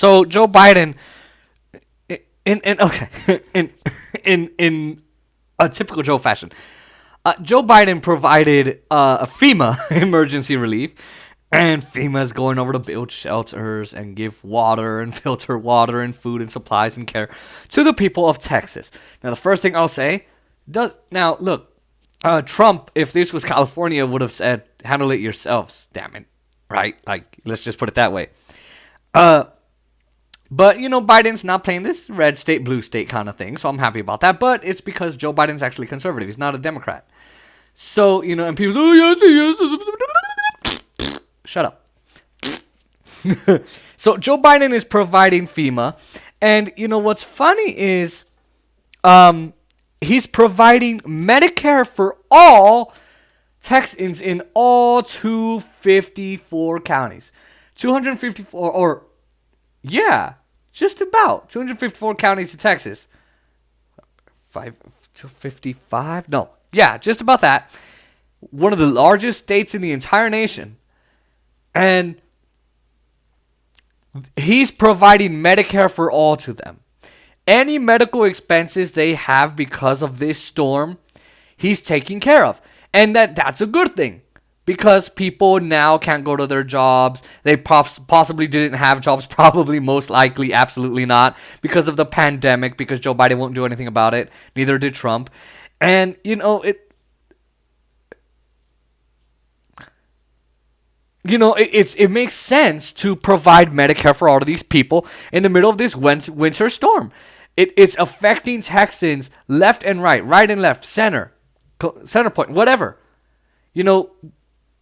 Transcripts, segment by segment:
So Joe Biden, in a typical Joe fashion, Joe Biden provided a FEMA emergency relief, and FEMA is going over to build shelters and give water and filter water and food and supplies and care to the people of Texas. Now, the first thing I'll say, look, Trump, if this was California, would have said, handle it yourselves, damn it, right? Like, let's just put it that way. But, Biden's not playing this red state, blue state kind of thing, so I'm happy about that. But it's because Joe Biden's actually conservative. He's not a Democrat. So, and people, yes. Shut up. So, Joe Biden is providing FEMA. And, what's funny is he's providing Medicare for all Texans in all 254 counties. 254, just about 254 counties in Texas. 255? No. Yeah, just about that. One of the largest states in the entire nation. And he's providing Medicare for all to them. Any medical expenses they have because of this storm, he's taking care of. And that's a good thing. Because people now can't go to their jobs. They possibly didn't have jobs. Probably, most likely, absolutely not. Because of the pandemic. Because Joe Biden won't do anything about it. Neither did Trump. And, it makes sense to provide Medicare for all of these people in the middle of this winter storm. It's affecting Texans left and right and left, center point, whatever.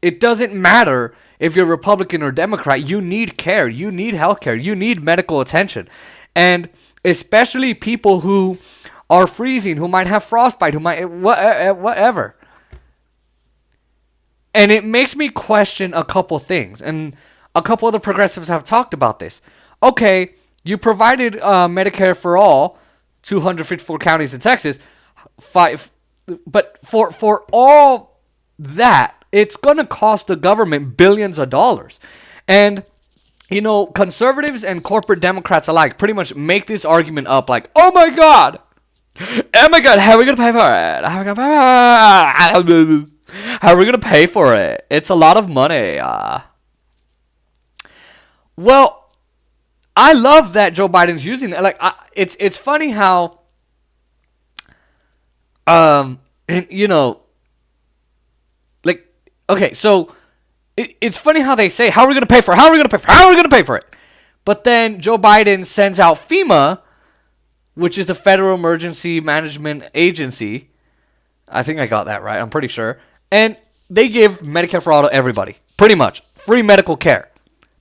It doesn't matter if you're Republican or Democrat. You need care. You need health care. You need medical attention. And especially people who are freezing, who might have frostbite, who might, whatever. And it makes me question a couple things. And a couple of the progressives have talked about this. Okay, you provided Medicare for all, 254 counties in Texas, but for all that, it's going to cost the government billions of dollars. And, conservatives and corporate Democrats alike pretty much make this argument up like, oh my God, how are we going to pay for it? How are we going to pay for it? It's a lot of money. Well, I love that Joe Biden's using that. Like, it's funny how, okay, so it's funny how they say, how are we going to pay for it? How are we going to pay for it? How are we going to pay for it? But then Joe Biden sends out FEMA, which is the Federal Emergency Management Agency. I think I got that right. I'm pretty sure. And they give Medicare for all to everybody. Pretty much. Free medical care.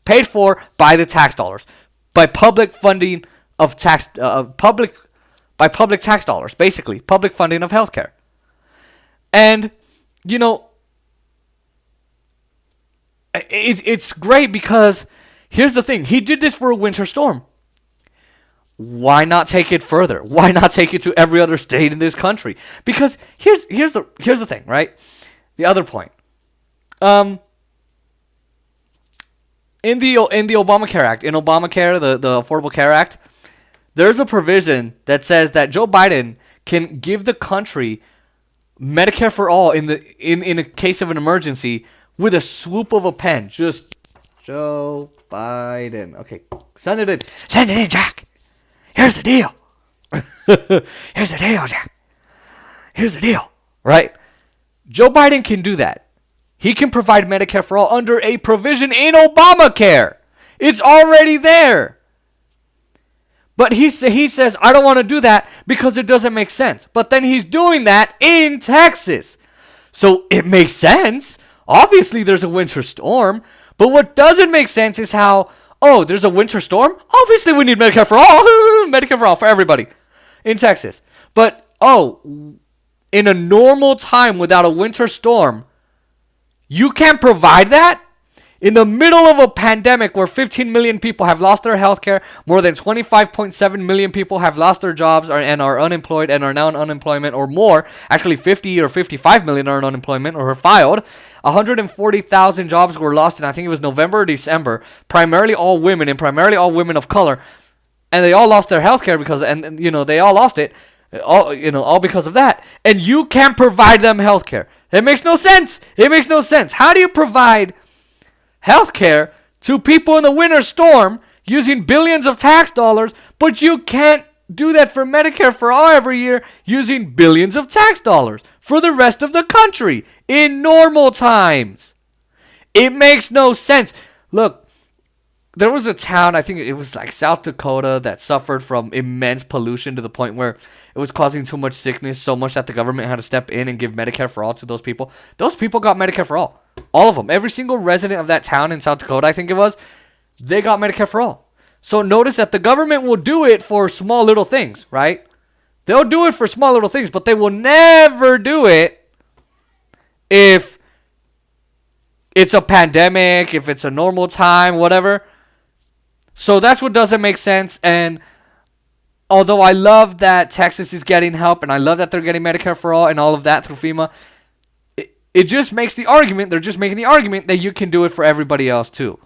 Paid for by the tax dollars. By public funding of public tax dollars. Basically. Public funding of healthcare. And, it's great because here's the thing. He did this for a winter storm. Why not take it further? Why not take it to every other state in this country? Because here's the thing, right? The other point. In the Obamacare Act, in Obamacare, the Affordable Care Act, there's a provision that says that Joe Biden can give the country Medicare for all in a case of an emergency with a swoop of a pen. Just Joe Biden. Okay, send it in. Send it in, Jack. Here's the deal. Here's the deal, Jack. Here's the deal. Right? Joe Biden can do that. He can provide Medicare for all under a provision in Obamacare. It's already there. But he says, I don't want to do that because it doesn't make sense. But then he's doing that in Texas. So it makes sense. Obviously, there's a winter storm. But what doesn't make sense is how, there's a winter storm? Obviously, we need Medicare for all. Medicare for all for everybody in Texas. But, in a normal time without a winter storm, you can't provide that? In the middle of a pandemic where 15 million people have lost their health care, more than 25.7 million people have lost their jobs and are unemployed and are now in unemployment or more. Actually, 50 or 55 million are in unemployment or have filed. 140,000 jobs were lost in, I think it was November or December. Primarily all women and primarily all women of color. And they all lost their health care because, and they all lost it. All because of that. And you can't provide them health care. It makes no sense. It makes no sense. How do you provide healthcare to people in the winter storm using billions of tax dollars, but you can't do that for Medicare for all every year using billions of tax dollars for the rest of the country in normal times? It makes no sense. Look, there was a town, I think it was like South Dakota, that suffered from immense pollution to the point where it was causing too much sickness, so much that the government had to step in and give Medicare for all to those people. Those people got Medicare for all. All of them. Every single resident of that town in South Dakota, I think it was, they got Medicare for all. So notice that the government will do it for small little things, right? They'll do it for small little things, but they will never do it if it's a pandemic, if it's a normal time, whatever. So that's what doesn't make sense. And although I love that Texas is getting help and I love that they're getting Medicare for all and all of that through FEMA, it just makes the argument, they're just making the argument that you can do it for everybody else too.